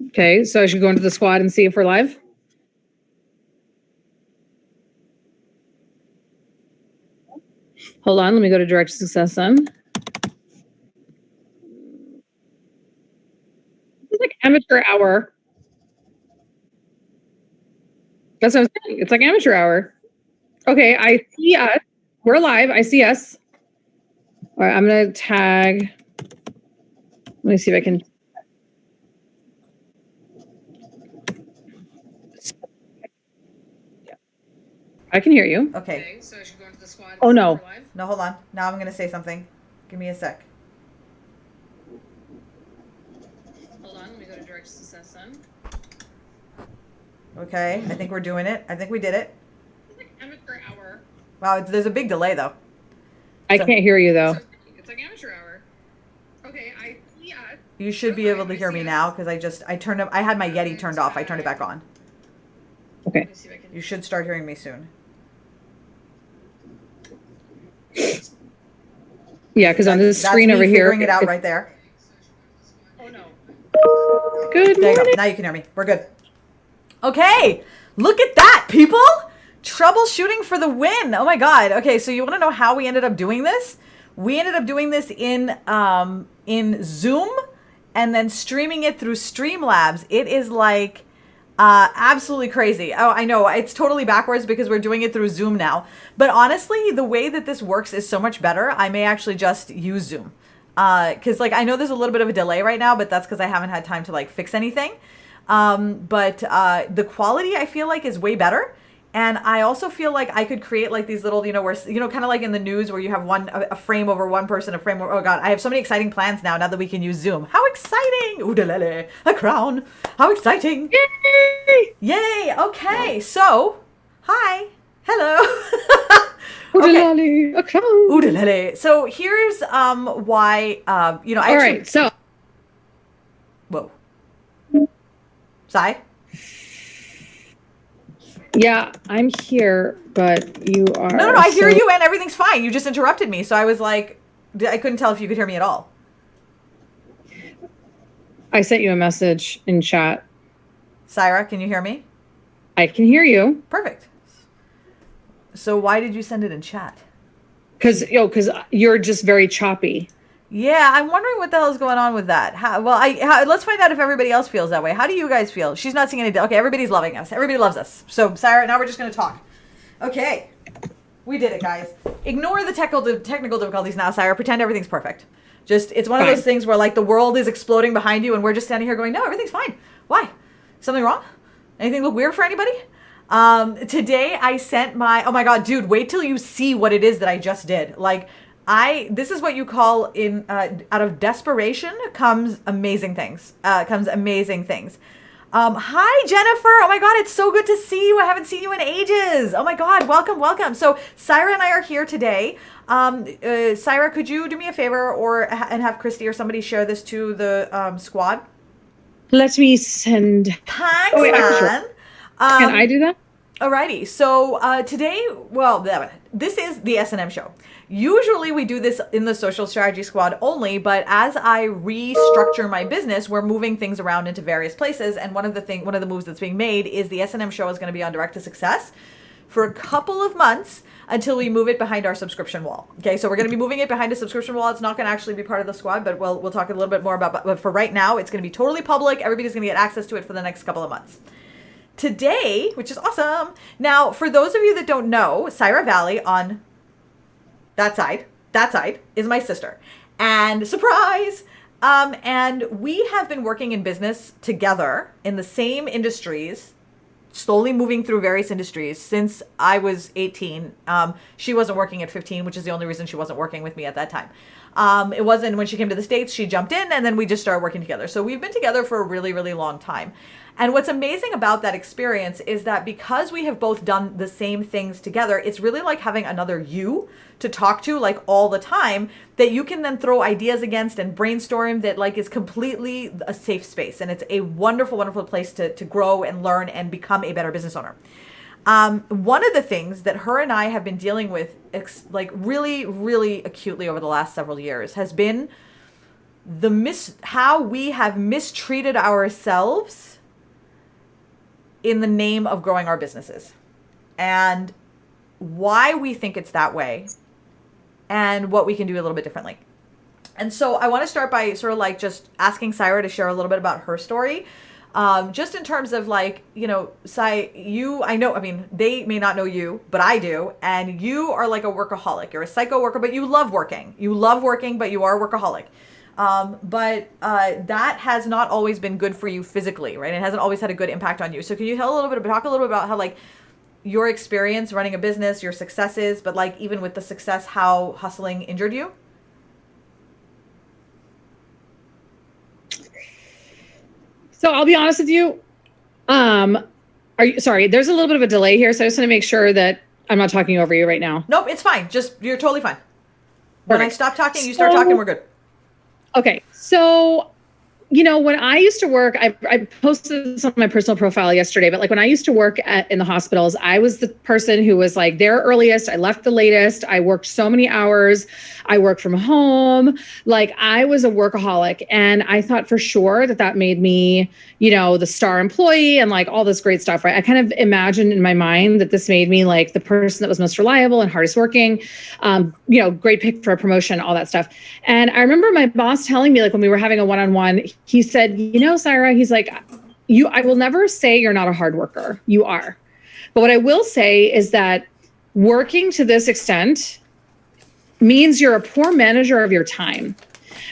Okay, so I should go into the squad and see if we're live. Hold on, let me go to direct success then. It's like amateur hour. That's what I'm saying. It's like amateur hour. Okay, I see us. We're live. I see us. All right, I'm going to tag. Let me see if I can. I can hear you. Okay. So I should go into the squad. Oh, no. No, hold on. Now I'm going to say something. Give me a sec. Hold on, let me go to direct success then. Okay, I think we're doing it. I think we did it. It's like amateur hour. Wow, there's a big delay, though. I can't hear you, though. It's like amateur hour. Okay, I see us. You should be able to hear me now, because I turned up. I had my Yeti turned off. I turned it back on. Okay. You should start hearing me soon. Yeah, because on this screen over here. Figuring it out right there. Oh no. Good morning. There you go. Now you can hear me. We're good. Okay, look at that, people. Troubleshooting for the win. Oh my God. Okay, so you want to know how we ended up doing this? We ended up doing this in Zoom and then streaming it through Streamlabs. It is like absolutely crazy. Oh, I know it's totally backwards because we're doing it through Zoom now. But honestly, the way that this works is so much better. I may actually just use Zoom because like I know there's a little bit of a delay right now, but that's because I haven't had time to like fix anything. But the quality I feel like is way better. And I also feel like I could create like these little, where, kind of like in the news where you have a frame over one person, a frame over, oh God, I have so many exciting plans now that we can use Zoom. How exciting! Oodalele, a crown. How exciting! Yay! Yay! Okay, so, hi. Hello. Oodalele, a crown. Oodalele. So here's why, All right, so. Whoa. Sai? Yeah, I'm here, but you are. No, I hear you and everything's fine. You just interrupted me. So I was like, I couldn't tell if you could hear me at all. I sent you a message in chat. Saira, can you hear me? I can hear you. Perfect. So why did you send it in chat? Because you're just very choppy. Yeah, I'm wondering what the hell is going on with that. Let's find out if everybody else feels that way. How do you guys feel? She's not seeing any. Okay, everybody's loving us. Everybody loves us. So, Saira, now we're just going to talk. Okay, we did it, guys. Ignore the technical difficulties now, Saira. Pretend everything's perfect. It's one of those things where like the world is exploding behind you, and we're just standing here going, "No, everything's fine." Why? Something wrong? Anything look weird for anybody? Today I sent my. Oh my God, dude! Wait till you see what it is that I just did. Like. This is what you call out of desperation comes amazing things. Hi, Jennifer. Oh my God, it's so good to see you. I haven't seen you in ages. Oh my God, welcome. So Saira and I are here today. Saira, could you do me a favor and have Christy or somebody share this to the squad? Let me send. Thanks, man. Can I do that? Alrighty. So today, this is the S&M show. Usually we do this in the social strategy squad only, but as I restructure my business, we're moving things around into various places. And one of the moves that's being made is the S&M show is going to be on Direct to Success for a couple of months until we move it behind our subscription wall. Okay, so we're going to be moving it behind a subscription wall. It's not going to actually be part of the squad, but we'll talk a little bit more about. But for right now, it's going to be totally public. Everybody's going to get access to it for the next couple of months. Today, which is awesome. Now, for those of you that don't know, Saira Valley on that side is my sister. And surprise! And we have been working in business together in the same industries, slowly moving through various industries since I was 18. She wasn't working at 15, which is the only reason she wasn't working with me at that time. It wasn't when she came to the States, she jumped in and then we just started working together. So we've been together for a really, really long time. And what's amazing about that experience is that because we have both done the same things together, it's really like having another you to talk to like all the time that you can then throw ideas against and brainstorm that like is completely a safe space. And it's a wonderful, wonderful place to grow and learn and become a better business owner. One of the things that her and I have been dealing with like really, really acutely over the last several years has been how we have mistreated ourselves in the name of growing our businesses, and why we think it's that way, and what we can do a little bit differently. And so I want to start by sort of like just asking Saira to share a little bit about her story. Just in terms of like, you know, Sai, I know, I mean, they may not know you, but I do. And you are like a workaholic. You're a psycho worker, but you love working. You love working, but you are a workaholic. But that has not always been good for you physically, right? It hasn't always had a good impact on you. So can you talk a little bit about how like your experience running a business, your successes, but like even with the success, how hustling injured you? So I'll be honest with you. Sorry, there's a little bit of a delay here. So I just want to make sure that I'm not talking over you right now. Nope, it's fine. You're totally fine. When Perfect. I stop talking, you start talking, we're good. Okay. So, you know, when I used to work, I posted this on my personal profile yesterday, but like when I used to work in the hospitals, I was the person who was like there earliest. I left the latest. I worked so many hours. I worked from home. Like I was a workaholic, and I thought for sure that made me, you know, the star employee and like all this great stuff, right? I kind of imagined in my mind that this made me like the person that was most reliable and hardest working, you know, great pick for a promotion, all that stuff. And I remember my boss telling me, like when we were having a one-on-one, he said, you know, Saira, he's like, I will never say you're not a hard worker. You are. But what I will say is that working to this extent means you're a poor manager of your time,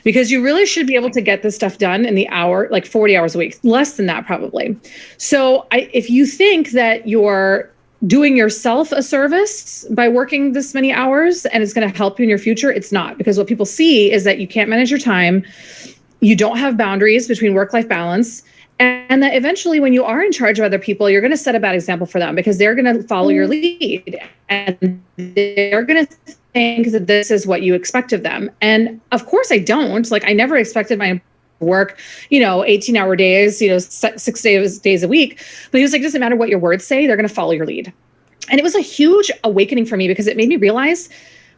because you really should be able to get this stuff done in the hour, like 40 hours a week, less than that probably. So if you think that you're doing yourself a service by working this many hours and it's going to help you in your future, it's not, because what people see is that you can't manage your time. You don't have boundaries between work-life balance. And that eventually when you are in charge of other people, you're going to set a bad example for them, because they're going to follow your lead and they're going to think that this is what you expect of them. And of course I don't. Like I never expected my work, you know, 18-hour days, you know, 6 days a week. But he was like, doesn't matter what your words say, they're going to follow your lead. And it was a huge awakening for me, because it made me realize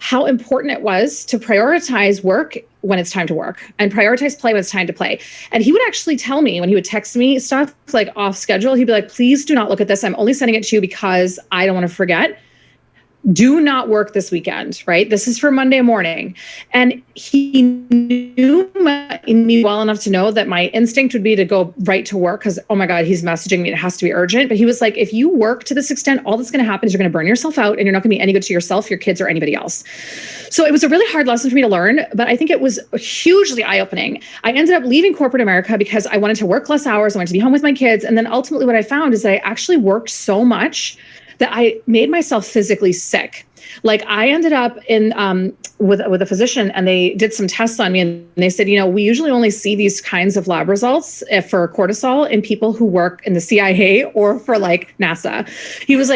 how important it was to prioritize work when it's time to work and prioritize play when it's time to play. And he would actually tell me when he would text me stuff like off schedule, he'd be like, please do not look at this. I'm only sending it to you because I don't want to forget. Do not work this weekend, right? This is for Monday morning. And he knew me well enough to know that my instinct would be to go right to work because, oh my God, he's messaging me. It has to be urgent. But he was like, if you work to this extent, all that's going to happen is you're going to burn yourself out and you're not going to be any good to yourself, your kids, or anybody else. So it was a really hard lesson for me to learn, but I think it was hugely eye-opening. I ended up leaving corporate America because I wanted to work less hours. I wanted to be home with my kids. And then ultimately what I found is that I actually worked so much that I made myself physically sick. Like I ended up in with a physician, and they did some tests on me, and they said, you know, we usually only see these kinds of lab results for cortisol in people who work in the CIA or for like NASA. She was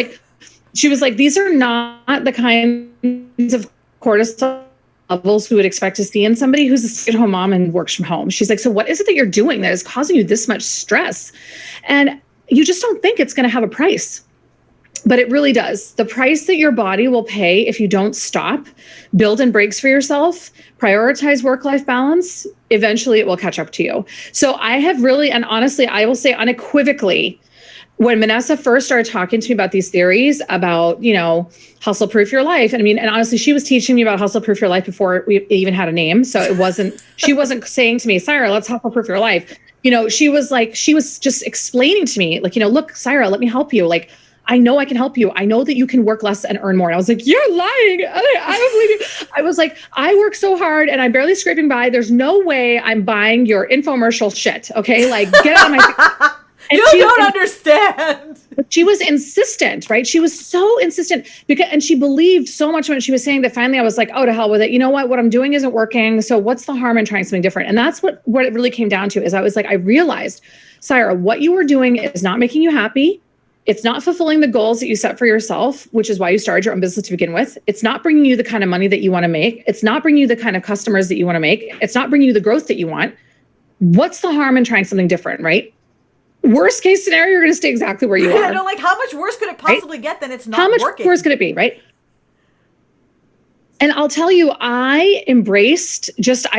like, these are not the kinds of cortisol levels we would expect to see in somebody who's a stay-at-home mom and works from home. She's like, so what is it that you're doing that is causing you this much stress? And you just don't think it's going to have a price. But it really does. The price that your body will pay if you don't stop, build in breaks for yourself, prioritize work-life balance, eventually it will catch up to you. So I have really, and honestly, I will say unequivocally, when Minessa first started talking to me about these theories about, you know, hustle proof your life. And I mean, and honestly, she was teaching me about hustle proof your life before we even had a name. So she wasn't saying to me, Saira, let's hustle proof your life. You know, she was just explaining to me, like, you know, look, Saira, let me help you. Like, I know I can help you. I know that you can work less and earn more. And I was like, you're lying. I don't believe you. I was like, I work so hard and I'm barely scraping by. There's no way I'm buying your infomercial shit. Okay. Like get out of my You don't understand. But she was insistent, right? She was so insistent and she believed so much when she was saying that. Finally, I was like, oh, to hell with it. You know what I'm doing isn't working. So what's the harm in trying something different? And that's what it really came down to is I was like, I realized, Saira, what you were doing is not making you happy. It's not fulfilling the goals that you set for yourself, which is why you started your own business to begin with. It's not bringing you the kind of money that you want to make. It's not bringing you the kind of customers that you want to make. It's not bringing you the growth that you want. What's the harm in trying something different, right? Worst case scenario, you're going to stay exactly where you are. No, like how much worse could it possibly get than it's not working? How much working? worse could it be, right? And I'll tell you, I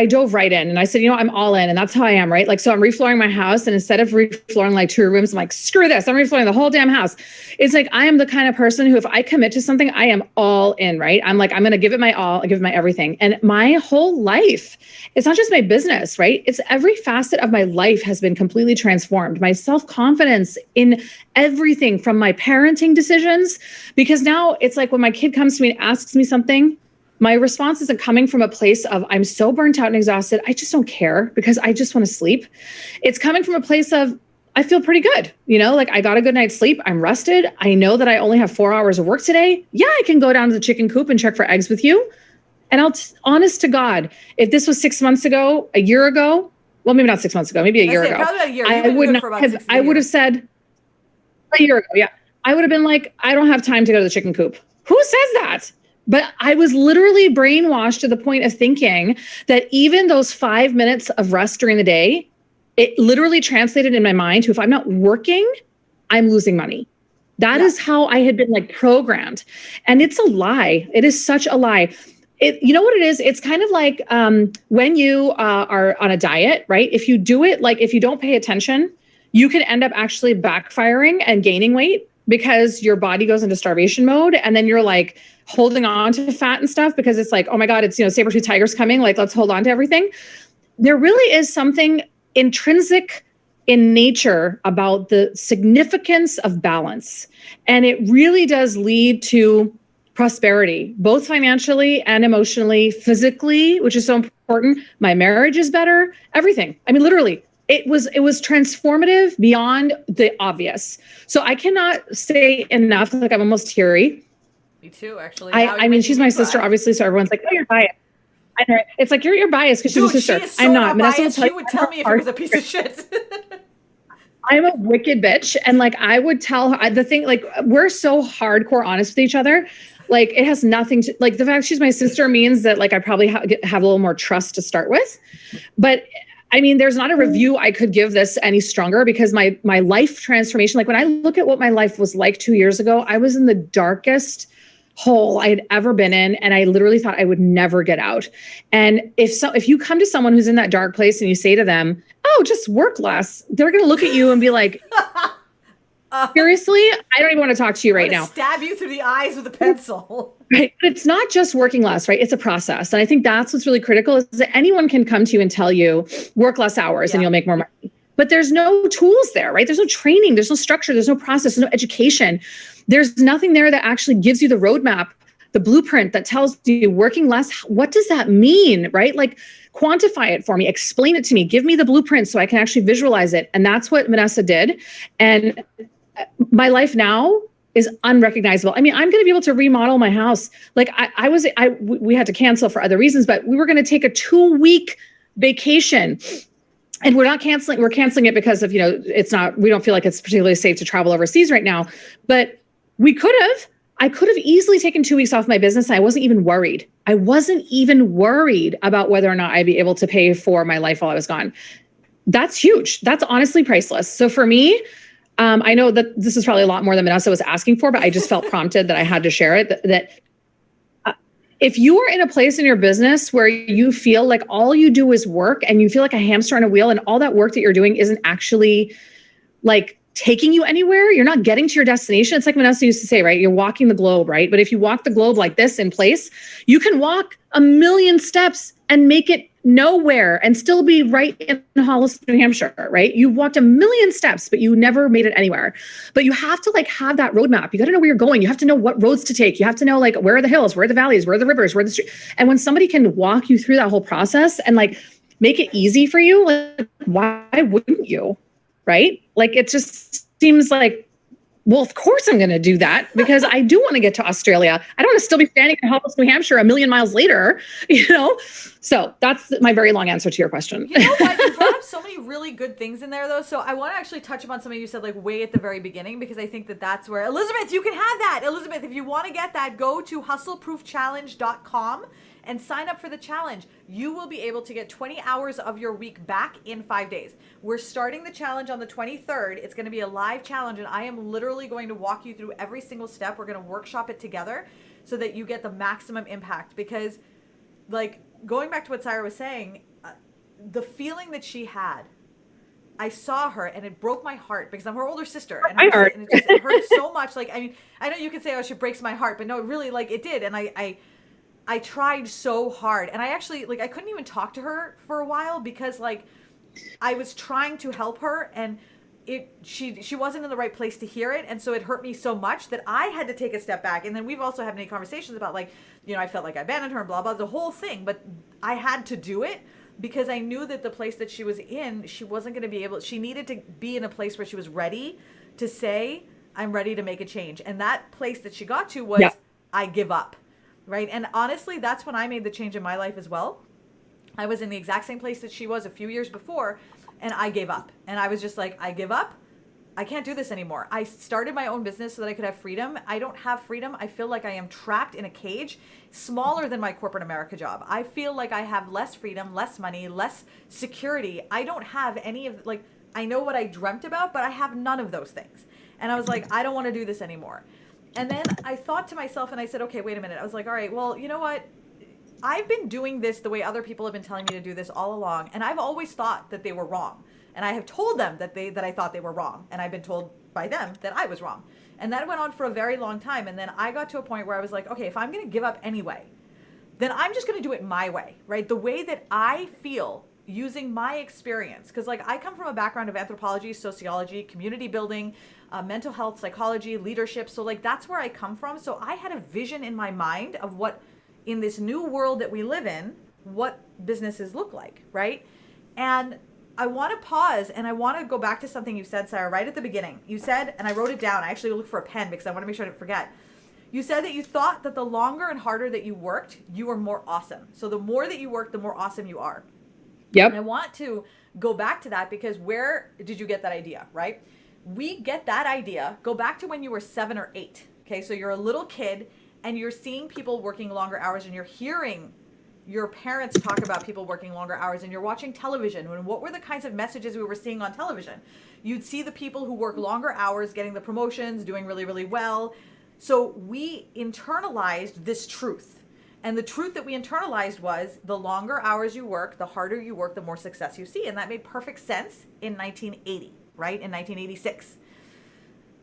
dove right in and I said, I'm all in. And that's how I am, right? Like, so I'm reflooring my house. And instead of reflooring like 2 rooms, I'm like, screw this. I'm reflooring the whole damn house. It's like, I am the kind of person who, if I commit to something, I am all in, right? I'm like, I'm going to give it my all. I give it my everything. And my whole life, it's not just my business, right? It's every facet of my life has been completely transformed. My self-confidence in everything from my parenting decisions, because now it's like when my kid comes to me and asks me something, my response isn't coming from a place of I'm so burnt out and exhausted, I just don't care because I just want to sleep. It's coming from a place of I feel pretty good. Like I got a good night's sleep. I'm rested. I know that I only have 4 hours of work today. Yeah, I can go down to the chicken coop and check for eggs with you. And honest to God, if this was 6 months ago, a year ago, well, maybe not 6 months ago, maybe a year ago, probably about a year. I would have said a year ago. Yeah. I would have been like, I don't have time to go to the chicken coop. Who says that? But I was literally brainwashed to the point of thinking that even those 5 minutes of rest during the day, it literally translated in my mind to if I'm not working, I'm losing money. That is how I had been like programmed. And it's a lie. It is such a lie. You know what it is? It's kind of like when you are on a diet, right? If you do it, like if you don't pay attention, you can end up actually backfiring and gaining weight because your body goes into starvation mode. And then you're like holding on to fat and stuff because it's like, oh my God, it's, saber-tooth tigers coming. Like, let's hold on to everything. There really is something intrinsic in nature about the significance of balance. And it really does lead to prosperity, both financially and emotionally, physically, which is so important. My marriage is better, everything. I mean, literally, it was transformative beyond the obvious. So I cannot say enough, like I'm almost teary. Me too, actually. I mean, she's my sister, obviously, so everyone's like, oh, you're biased. I know. It's like, you're biased because she's a sister. She is so I'm not. Biased. She would tell me if it was a piece of shit. I'm a wicked bitch. And like, I would tell her the thing, like, we're so hardcore honest with each other. Like, it has nothing to, like, the fact she's my sister means that, like, I probably have a little more trust to start with. But I mean, there's not a review I could give this any stronger because my life transformation, like when I look at what my life was like 2 years ago, I was in the darkest hole I had ever been in. And I literally thought I would never get out. And if you come to someone who's in that dark place and you say to them, oh, just work less, they're going to look at you and be like, seriously, I don't even want to talk to you right now. Stab you through the eyes with a pencil. Right. But it's not just working less, right? It's a process. And I think that's what's really critical is that anyone can come to you and tell you work less hours and you'll make more money. But there's no tools there, right? There's no training, there's no structure, there's no process, there's no education. There's nothing there that actually gives you the roadmap, the blueprint that tells you working less. What does that mean, right? Like quantify it for me, explain it to me, give me the blueprint so I can actually visualize it. And that's what Minessa did. And my life now is unrecognizable. I mean, I'm going to be able to remodel my house. Like we had to cancel for other reasons, but we were going to take a 2-week vacation. And we're not canceling. We're canceling it because of, we don't feel like it's particularly safe to travel overseas right now. But I could have easily taken 2 weeks off my business. And I wasn't even worried. I wasn't even worried about whether or not I'd be able to pay for my life while I was gone. That's huge. That's honestly priceless. So for me, I know that this is probably a lot more than Minessa was asking for, but I just felt prompted that I had to share it, that if you are in a place in your business where you feel like all you do is work and you feel like a hamster on a wheel and all that work that you're doing isn't actually like taking you anywhere, you're not getting to your destination. It's like Minessa used to say, right? You're walking the globe, right? But if you walk the globe like this in place, you can walk 1,000,000 steps and make it nowhere and still be right in Hollis, New Hampshire, right? You walked 1,000,000 steps, but you never made it anywhere. But you have to like have that roadmap. You got to know where you're going. You have to know what roads to take. You have to know like where are the hills, where are the valleys, where are the rivers, where are the streets. And when somebody can walk you through that whole process and like make it easy for you, like why wouldn't you? Right? Like it just seems like, well, of course I'm going to do that because I do want to get to Australia. I don't want to still be standing in Hollis, New Hampshire 1,000,000 miles later, So that's my very long answer to your question. You know what? You brought up so many really good things in there, though. So I want to actually touch upon something you said like way at the very beginning because I think that that's where Elizabeth, you can have that. Elizabeth, if you want to get that, go to hustleproofchallenge.com and sign up for the challenge. You will be able to get 20 hours of your week back in 5 days. We're starting the challenge on the 23rd. It's going to be a live challenge, and I am literally going to walk you through every single step. We're going to workshop it together. so that you get the maximum impact. Because like going back to what Saira was saying, the feeling that she had, I saw her and it broke my heart because I'm her older sister, and it hurt so much. Like, I mean, I know you can say, oh, she breaks my heart, but no, really, like, it did. And I tried so hard, and I actually, like, I couldn't even talk to her for a while because, like, I was trying to help her, and she wasn't in the right place to hear it, and so it hurt me so much that I had to take a step back. And then we've also had many conversations about, like, you know, I felt like I abandoned her and blah blah, the whole thing, but I had to do it because I knew that the place that she was in, she wasn't going to be able, she needed to be in a place where she was ready to say, I'm ready to make a change. And that place that she got to was, I give up, right? And honestly, that's when I made the change in my life as well. I was in the exact same place that she was a few years before, and I gave up. And I was just like, I give up. I can't do this anymore. I started my own business so that I could have freedom. I don't have freedom. I feel like I am trapped in a cage smaller than my corporate America job. I feel like I have less freedom, less money, less security. I don't have any of, like, I know what I dreamt about, but I have none of those things. And I was like, I don't want to do this anymore. And then I thought to myself and I said, okay, wait a minute. I was like, all right, well, you know what? I've been doing this the way other people have been telling me to do this all along. And I've always thought that they were wrong. And I have told them that I thought they were wrong. And I've been told by them that I was wrong. And that went on for a very long time. And then I got to a point where I was like, okay, if I'm going to give up anyway, then I'm just going to do it my way, right? The way that I feel using my experience. Because, like, I come from a background of anthropology, sociology, community building, mental health, psychology, leadership. So, like, that's where I come from. So I had a vision in my mind of what, in this new world that we live in, what businesses look like, right? And I want to pause and I want to go back to something you said, Saira, right at the beginning. You said, and I wrote it down. I actually looked for a pen because I want to make sure I didn't forget. You said that you thought that the longer and harder that you worked, you were more awesome. So the more that you work, the more awesome you are. Yep. And I want to go back to that because where did you get that idea, right? We get that idea. Go back to when you were 7 or 8. Okay, so you're a little kid and you're seeing people working longer hours and you're hearing your parents talk about people working longer hours, and you're watching television. And what were the kinds of messages we were seeing on television? You'd see the people who work longer hours getting the promotions, doing really, really well. So we internalized this truth. And the truth that we internalized was the longer hours you work, the harder you work, the more success you see. And that made perfect sense in 1980, right? In 1986.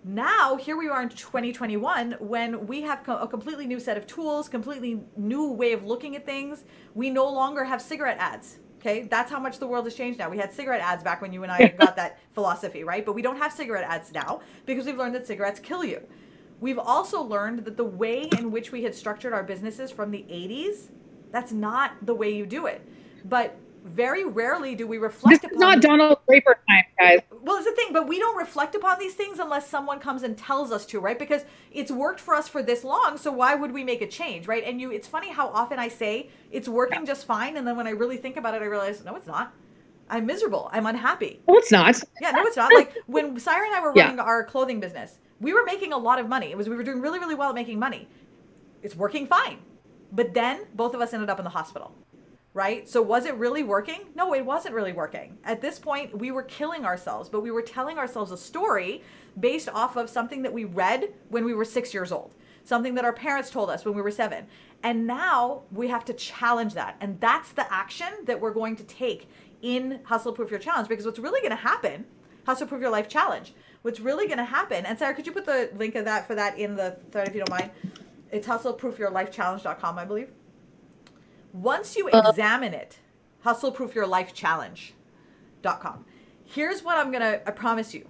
Now, here we are in 2021 when we have a completely new set of tools, completely new way of looking at things. We no longer have cigarette ads. Okay, that's how much the world has changed now. We had cigarette ads back when you and I got that philosophy, right? But we don't have cigarette ads now because we've learned that cigarettes kill you. We've also learned that the way in which we had structured our businesses from the 80s, that's not the way you do it. But very rarely do we reflect This upon is not Donald Draper time, guys. Well, it's the thing, but we don't reflect upon these things unless someone comes and tells us to, right? Because it's worked for us for this long, so why would we make a change, right? And it's funny how often I say it's working just fine, and then when I really think about it, I realize, no, it's not. I'm miserable. I'm unhappy. Well, it's not. Yeah, no, it's not. Like when Saira and I were running our clothing business, we were making a lot of money. We were doing really, really well at making money. It's working fine. But then both of us ended up in the hospital. Right? So was it really working? No, it wasn't really working. At this point, we were killing ourselves, but we were telling ourselves a story based off of something that we read when we were 6 years old, something that our parents told us when we were 7. And now we have to challenge that. And that's the action that we're going to take in Hustle Proof Your Challenge, because what's really going to happen, Hustle Proof Your Life Challenge, what's really going to happen, and Saira, could you put the link of that for that in the thread if you don't mind? It's hustleproofyourlifechallenge.com, I believe. Once you examine it, hustleproofyourlifechallenge.com. Here's what I promise you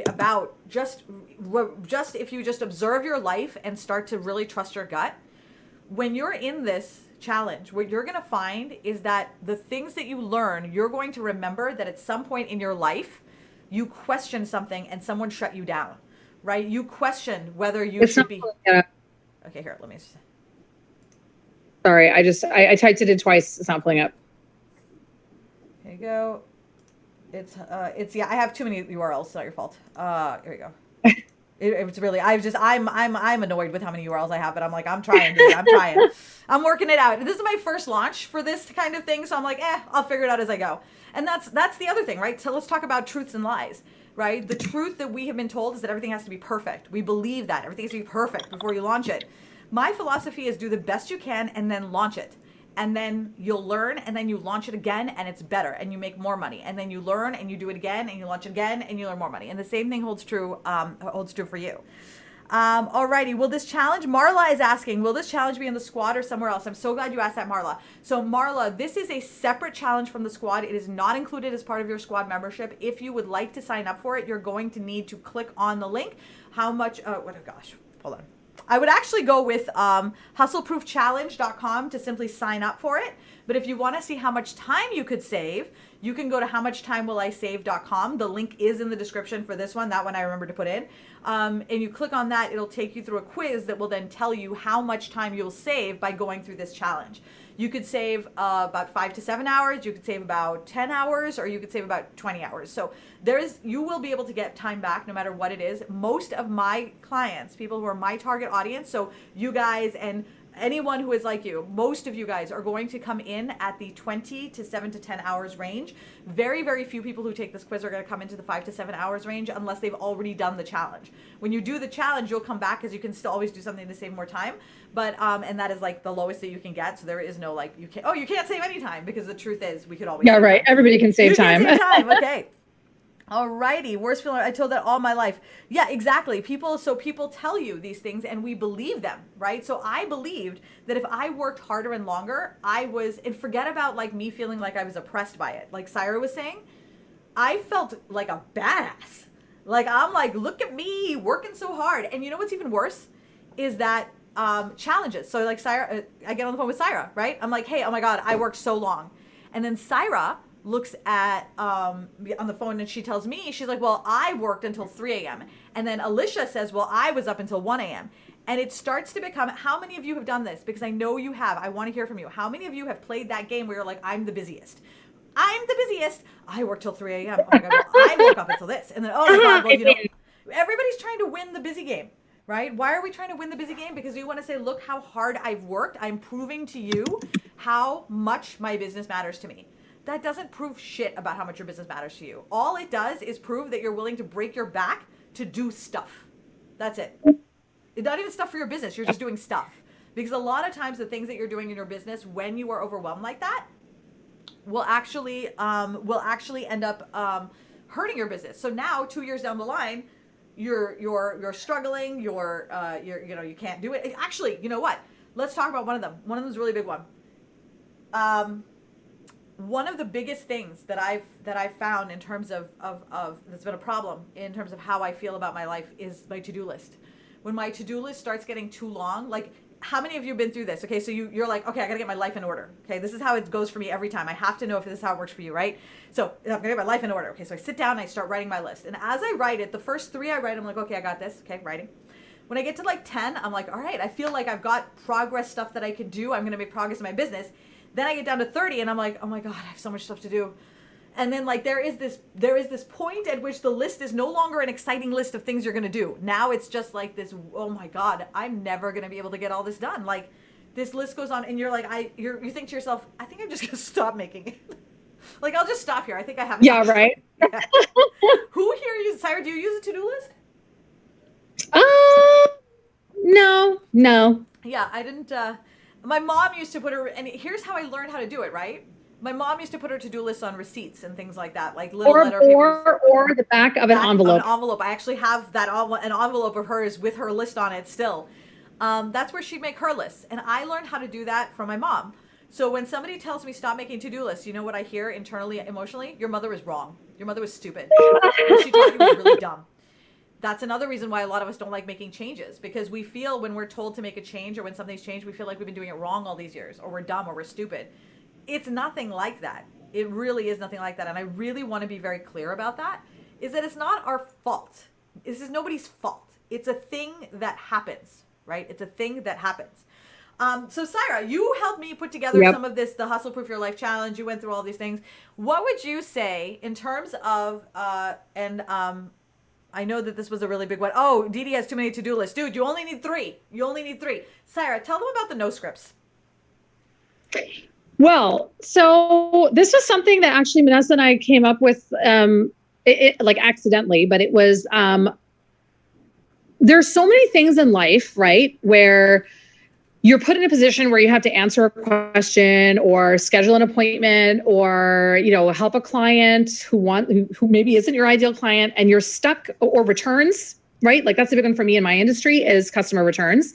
about just if you just observe your life and start to really trust your gut. When you're in this challenge, what you're going to find is that the things that you learn, you're going to remember that at some point in your life, you questioned something and someone shut you down, right? You questioned whether you should be. Okay, here, let me. Sorry, I typed it in twice. It's not pulling up. Here you go. It's yeah. I have too many URLs. It's not your fault. Here we go. It's really. I'm annoyed with how many URLs I have, but I'm like, I'm trying, dude. I'm trying. I'm working it out. This is my first launch for this kind of thing, so I'm like, I'll figure it out as I go. And that's the other thing, right? So let's talk about truths and lies, right? The truth that we have been told is that everything has to be perfect. We believe that everything has to be perfect before you launch it. My philosophy is do the best you can and then launch it. And then you'll learn, and then you launch it again, and it's better, and you make more money. And then you learn, and you do it again, and you launch it again, and you learn more money. And the same thing holds true for you. Alrighty, will this challenge, Marla is asking, will this challenge be in the squad or somewhere else? I'm so glad you asked that, Marla. So Marla, this is a separate challenge from the squad. It is not included as part of your squad membership. If you would like to sign up for it, you're going to need to click on the link. How much, oh gosh, hold on. I would actually go with hustleproofchallenge.com to simply sign up for it. But if you want to see how much time you could save, you can go to howmuchtimewillisave.com. The link is in the description for this one. That one I remember to put in. And you click on that, it'll take you through a quiz that will then tell you how much time you'll save by going through this challenge. You could save about 5 to 7 hours. You could save about 10 hours, or you could save about 20 hours. So you will be able to get time back no matter what it is. Most of my clients, people who are my target audience, so you guys and anyone who is like you, most of you guys are going to come in at the 20 to 7 to 10 hours range. Very, very few people who take this quiz are going to come into the 5 to 7 hours range unless they've already done the challenge. When you do the challenge, you'll come back because you can still always do something to save more time. But, and that is like the lowest that you can get. So there is no like, you can't save any time, because the truth is we could always. Yeah, right. Time. Everybody can save time. Can save time. Okay. Alrighty, worst feeling. I told that all my life. Yeah, exactly. People tell you these things and we believe them, right? So I believed that if I worked harder and longer, and forget about like me feeling like I was oppressed by it. Like Saira was saying, I felt like a badass. Like I'm like, look at me working so hard. And you know what's even worse is that challenges. So like Saira, I get on the phone with Saira, right? I'm like, hey, oh my God, I worked so long. And then Saira looks at on the phone and she tells me, she's like, well, I worked until 3 a.m. And then Alicia says, well, I was up until 1 a.m. And it starts to become, how many of you have done this? Because I know you have. I want to hear from you. How many of you have played that game where you're like, I'm the busiest? I'm the busiest. I work till 3 a.m. Oh my God, well, I woke up until this. And then, oh my God, well, everybody's trying to win the busy game, right? Why are we trying to win the busy game? Because we want to say, look how hard I've worked. I'm proving to you how much my business matters to me. That doesn't prove shit about how much your business matters to you. All it does is prove that you're willing to break your back to do stuff. That's it. It's not even stuff for your business. You're just doing stuff. Because a lot of times the things that you're doing in your business when you are overwhelmed like that will actually end up hurting your business. So now 2 years down the line, you're struggling. You can't do it. Actually, you know what? Let's talk about one of them. One of them is a really big one. One of the biggest things that I've found in terms of that's been a problem in terms of how I feel about my life is my to-do list. When my to-do list starts getting too long, like how many of you have been through this? Okay, so you're like, okay, I gotta get my life in order. Okay, this is how it goes for me every time. I have to know if this is how it works for you, right? So I'm gonna get my life in order. Okay, so I sit down and I start writing my list. And as I write it, the first 3 I write, I'm like, okay, I got this. Okay, writing. When I get to like 10, I'm like, all right, I feel like I've got progress stuff that I can do. I'm gonna make progress in my business. Then I get down to 30 and I'm like, oh my God, I have so much stuff to do. And then like there is this point at which the list is no longer an exciting list of things you're going to do. Now it's just like this, oh my God, I'm never going to be able to get all this done. Like this list goes on and you're like, you think to yourself, I think I'm just going to stop making it. Like I'll just stop here. I think I have. Yeah, right. Yeah. Who here uses, Saira, do you use a to-do list? No. Yeah, I didn't. My mom used to put her, and here's how I learned how to do it, right? My mom used to put her to-do lists on receipts and things like that, like little letter papers. Or the back of an envelope. I actually have that an envelope of hers with her list on it still. That's where she'd make her lists. And I learned how to do that from my mom. So when somebody tells me stop making to-do lists, you know what I hear internally, emotionally? Your mother is wrong. Your mother was stupid. What she taught you was really dumb. That's another reason why a lot of us don't like making changes, because we feel when we're told to make a change or when something's changed, we feel like we've been doing it wrong all these years, or we're dumb, or we're stupid. It's nothing like that. It really is nothing like that. And I really want to be very clear about that, is that it's not our fault. This is nobody's fault. It's a thing that happens, right? It's a thing that happens. So Saira, you helped me put together some of this, the Hustle Proof Your Life Challenge. You went through all these things. What would you say in terms of, I know that this was a really big one. Oh, Didi has too many to-do lists. Dude, you only need 3. You only need 3. Saira, tell them about the no scripts. Well, so this was something that actually Minessa and I came up with, like accidentally, but it was, there's so many things in life, right? Where you're put in a position where you have to answer a question or schedule an appointment or, help a client who maybe isn't your ideal client, and you're stuck, or returns, right? Like that's a big one for me in my industry is customer returns.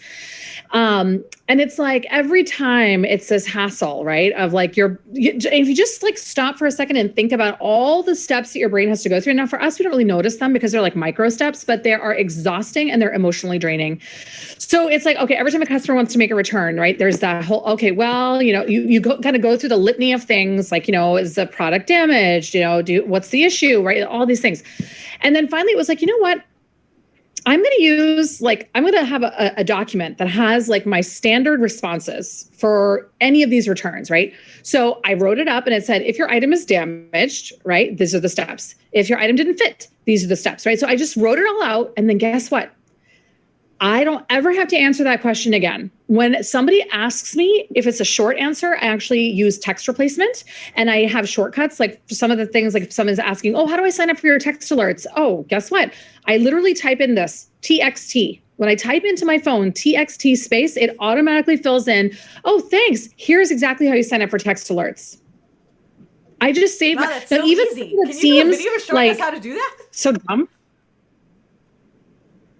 And it's like every time it's this hassle, right? Of like if you just like stop for a second and think about all the steps that your brain has to go through. Now for us, we don't really notice them because they're like micro steps, but they are exhausting and they're emotionally draining. So it's like, okay, every time a customer wants to make a return, right? There's that whole, okay, well, you kind of go through the litany of things like, is the product damaged? What's the issue, right? All these things. And then finally it was like, you know what? I'm going to have a document that has like my standard responses for any of these returns, right? So I wrote it up and it said, if your item is damaged, right, these are the steps. If your item didn't fit, these are the steps, right? So I just wrote it all out. And then guess what? I don't ever have to answer that question again. When somebody asks me if it's a short answer, I actually use text replacement, and I have shortcuts. Like for some of the things, like if someone's asking, oh, how do I sign up for your text alerts? Oh, guess what? I literally type in this TXT. When I type into my phone, TXT space, it automatically fills in, oh, thanks. Here's exactly how you sign up for text alerts. I just saved wow, that's so even easy. Can you do a video showing us how to do that? So dumb.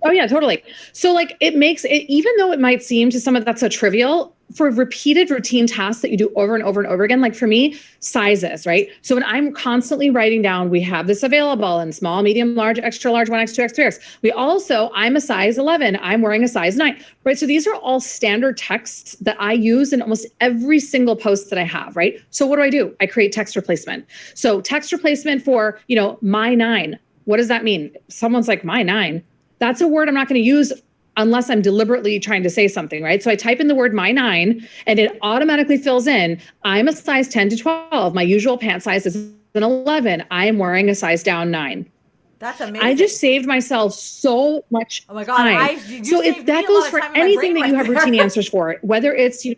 Oh yeah, totally. So like it makes it, even though it might seem to someone that's so trivial, for repeated routine tasks that you do over and over and over again, like for me, sizes, right? So when I'm constantly writing down, we have this available in small, medium, large, extra large, 1X, 2X, 3X. I'm a size 11. I'm wearing a size 9, right? So these are all standard texts that I use in almost every single post that I have, right? So what do? I create text replacement. So text replacement for, my 9. What does that mean? Someone's like, my 9. That's a word I'm not going to use unless I'm deliberately trying to say something, right? So I type in the word my 9 and it automatically fills in, I'm a size 10 to 12. My usual pant size is an 11. I am wearing a size down 9. That's amazing. I just saved myself so much oh my God, time. So if that goes for anything that you have routine answers for, whether it's, so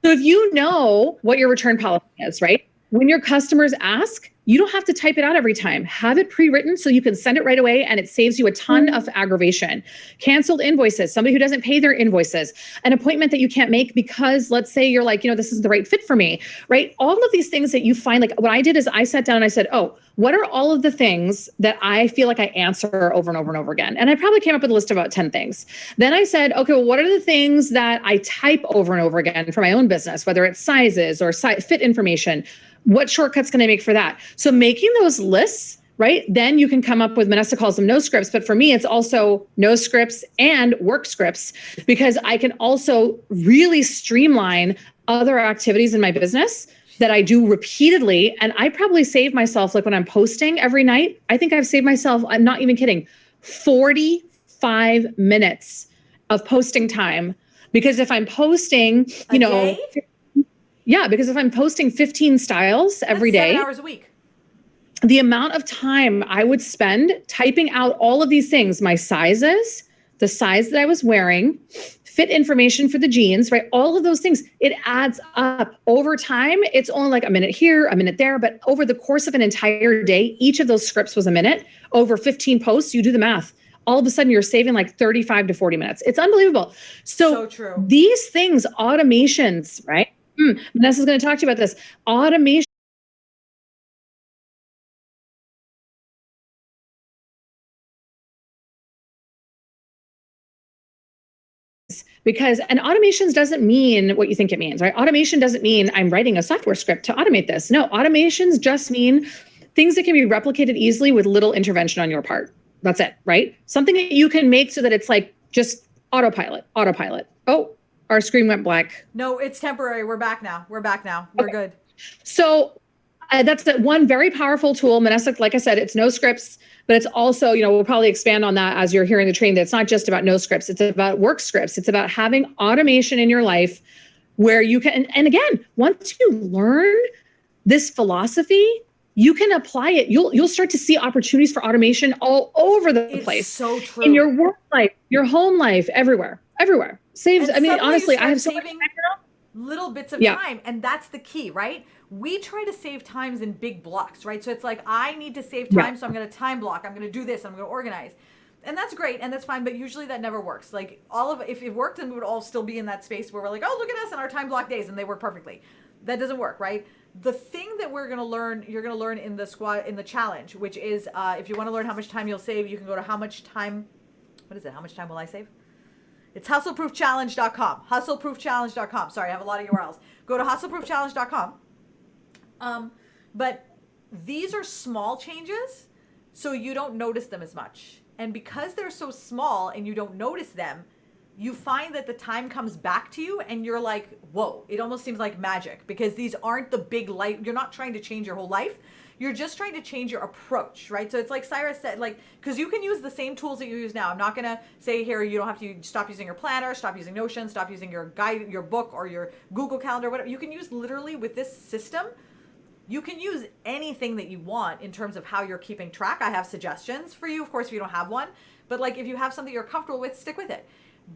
if you know what your return policy is, right? When your customers ask, you don't have to type it out every time. Have it pre-written so you can send it right away, and it saves you a ton of aggravation. Canceled invoices, somebody who doesn't pay their invoices, an appointment that you can't make because let's say you're like, this is the right fit for me, right? All of these things that you find, like what I did is I sat down and I said, oh, what are all of the things that I feel like I answer over and over and over again? And I probably came up with a list of about 10 things. Then I said, okay, well, what are the things that I type over and over again for my own business, whether it's sizes or fit information? What shortcuts can I make for that? So making those lists, right? Then you can come up with, Minessa calls them no scripts, but for me, it's also no scripts and work scripts, because I can also really streamline other activities in my business that I do repeatedly. And I probably save myself, like when I'm posting every night, I think I've saved myself, I'm not even kidding, 45 minutes of posting time. Because if I'm posting, because if I'm posting 15 styles every day, 7 hours a week. The amount of time I would spend typing out all of these things, my sizes, the size that I was wearing, fit information for the jeans, right? All of those things, it adds up over time. It's only like a minute here, a minute there, but over the course of an entire day, each of those scripts was a minute. Over 15 posts, you do the math. All of a sudden you're saving like 35 to 40 minutes. It's unbelievable. So true. These things, automations, right? Minessa's going to talk to you about this. Automation. Because, and automations doesn't mean what you think it means, right? Automation doesn't mean I'm writing a software script to automate this. No, automations just mean things that can be replicated easily with little intervention on your part. That's it, right? Something that you can make so that it's like just autopilot. Oh, our screen went blank. No, it's temporary. We're back now. We're good. So that's the one very powerful tool. Minessa, like I said, it's no scripts, but it's also, we'll probably expand on that as you're hearing the training, that it's not just about no scripts. It's about work scripts. It's about having automation in your life where you can, and again, once you learn this philosophy, you can apply it. You'll start to see opportunities for automation all over the place. So true. In your work life, your home life, everywhere. Saves. I mean, honestly, I have so much time now. Little bits of time, and that's the key, right? We try to save times in big blocks, right? So it's like, I need to save time, so I'm going to time block. I'm going to do this. I'm going to organize. And that's great and that's fine, but usually that never works. Like if it worked, then we would all still be in that space where we're like, oh, look at us and our time block days, and they work perfectly. That doesn't work, right? The thing that you're gonna learn in the challenge, which is if you want to learn how much time you'll save, you can go to how much time will I save? It's hustleproofchallenge.com. Hustleproofchallenge.com. Sorry, I have a lot of URLs. Go to hustleproofchallenge.com. But these are small changes, so you don't notice them as much. And because they're so small and you don't notice them, you find that the time comes back to you and you're like, whoa, it almost seems like magic, because these aren't the big life. You're not trying to change your whole life. You're just trying to change your approach, right? So it's like Saira said, like, because you can use the same tools that you use now. I'm not going to say here, you don't have to stop using your planner, stop using Notion, stop using your guide, your book, or your Google Calendar, whatever. You can use literally with this system. You can use anything that you want in terms of how you're keeping track. I have suggestions for you, of course, if you don't have one. But like if you have something you're comfortable with, stick with it.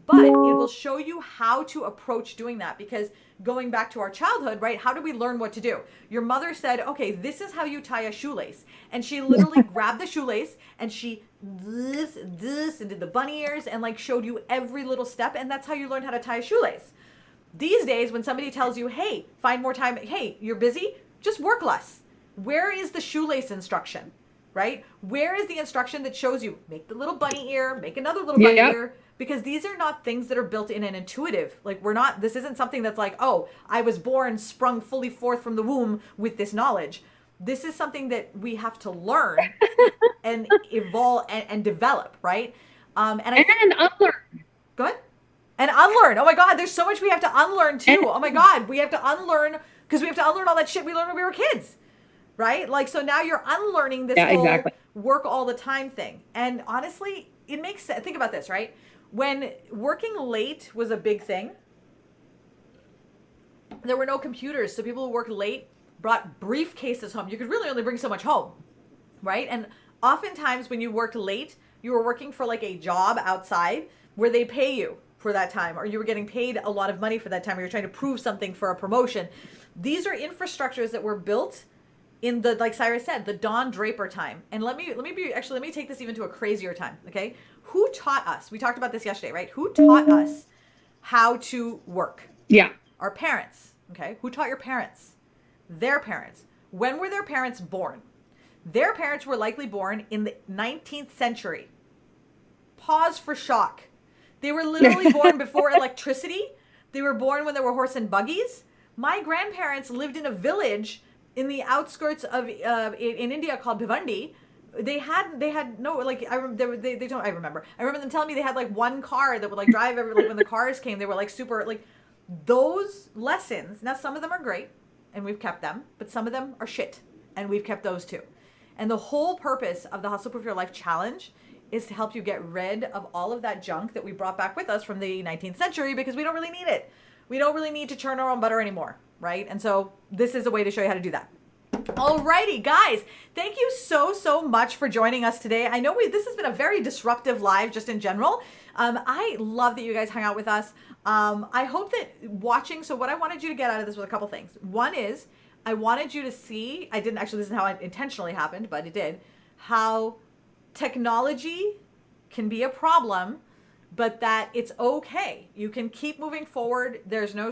But it will show you how to approach doing that, because going back to our childhood, right? How do we learn what to do? Your mother said, okay, this is how you tie a shoelace. And she literally grabbed the shoelace and she this, and did the bunny ears and like showed you every little step. And that's how you learned how to tie a shoelace. These days, when somebody tells you, hey, find more time. Hey, you're busy. Just work less. Where is the shoelace instruction, right? Where is the instruction that shows you make the little bunny ear, make another little bunny ear? Because these are not things that are built in and intuitive. Like this isn't something that's like, oh, I was born, sprung fully forth from the womb with this knowledge. This is something that we have to learn and evolve and develop, right? And unlearn. Go ahead. And unlearn. Oh my God, there's so much we have to unlearn too. Oh my God, we have to unlearn, because we have to unlearn all that shit we learned when we were kids, right? Like, so now you're unlearning this whole work all the time thing. And honestly, it makes sense. Think about this, right? When working late was a big thing, there were no computers. So people who worked late brought briefcases home. You could really only bring so much home, right? And oftentimes when you worked late, you were working for like a job outside where they pay you for that time, or you were getting paid a lot of money for that time, or you're trying to prove something for a promotion. These are infrastructures that were built in the, like Saira said, the Don Draper time. And let me take this even to a crazier time, okay? Who taught us? We talked about this yesterday, right? Who taught us how to work? Yeah. Our parents, okay? Who taught your parents? Their parents. When were their parents born? Their parents were likely born in the 19th century. Pause for shock. They were literally born before electricity. They were born when there were horse and buggies. My grandparents lived in a village in the outskirts of in India called Bhiwandi. They had no, like, I remember them telling me they had like one car that would like drive like when the cars came, they were like super, like, those lessons. Now some of them are great and we've kept them, but some of them are shit and we've kept those too. And the whole purpose of the Hustle Proof Your Life Challenge is to help you get rid of all of that junk that we brought back with us from the 19th century, because we don't really need it. We don't really need to churn our own butter anymore, right? And so this is a way to show you how to do that. Alrighty, guys, thank you so much for joining us today. I know this has been a very disruptive live just in general. I love that you guys hung out with us. I hope that watching, so what I wanted you to get out of this was a couple things. One is, I wanted you to see, this isn't how it intentionally happened, but it did, how technology can be a problem, but that it's okay. You can keep moving forward. There's no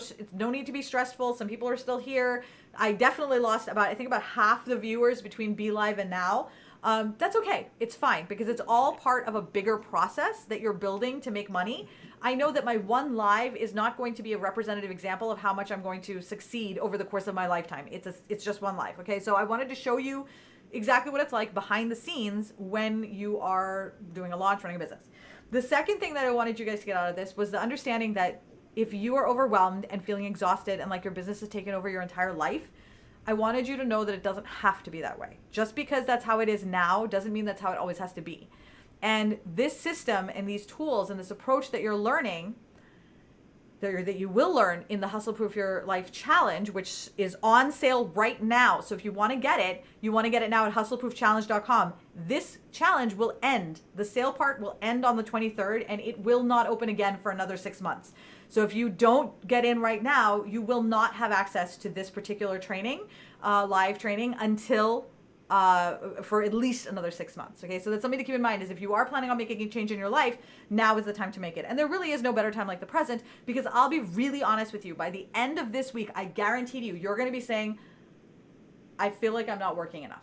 need to be stressful. Some people are still here. I definitely lost about half the viewers between Be Live and now. That's okay. It's fine, because it's all part of a bigger process that you're building to make money. I know that my one live is not going to be a representative example of how much I'm going to succeed over the course of my lifetime. It's just one live. Okay. So I wanted to show you exactly what it's like behind the scenes when you are doing a launch, running a business. The second thing that I wanted you guys to get out of this was the understanding that if you are overwhelmed and feeling exhausted and like your business has taken over your entire life, I wanted you to know that it doesn't have to be that way. Just because that's how it is now doesn't mean that's how it always has to be. And this system and these tools and this approach that you're learning, that you will learn in the Hustle Proof Your Life Challenge, which is on sale right now. So if you want to get it, you want to get it now at hustleproofchallenge.com. This challenge will end. The sale part will end on the 23rd, and it will not open again for another 6 months. So if you don't get in right now, you will not have access to this particular training, live training, until for at least another 6 months. Okay, so that's something to keep in mind, is if you are planning on making a change in your life, now is the time to make it. And there really is no better time like the present, because I'll be really honest with you, by the end of this week, I guarantee you, you're going to be saying, I feel like I'm not working enough.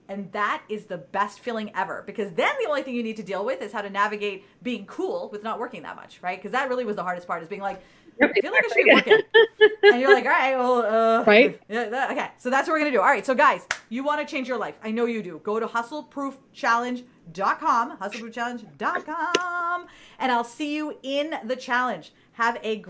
And that is the best feeling ever, because then the only thing you need to deal with is how to navigate being cool with not working that much, right? Because that really was the hardest part, is being like, I feel like I should be working. And you're like, all right, well, right? Yeah, okay, so that's what we're going to do. All right, so guys, you want to change your life. I know you do. Go to hustleproofchallenge.com, hustleproofchallenge.com, and I'll see you in the challenge. Have a great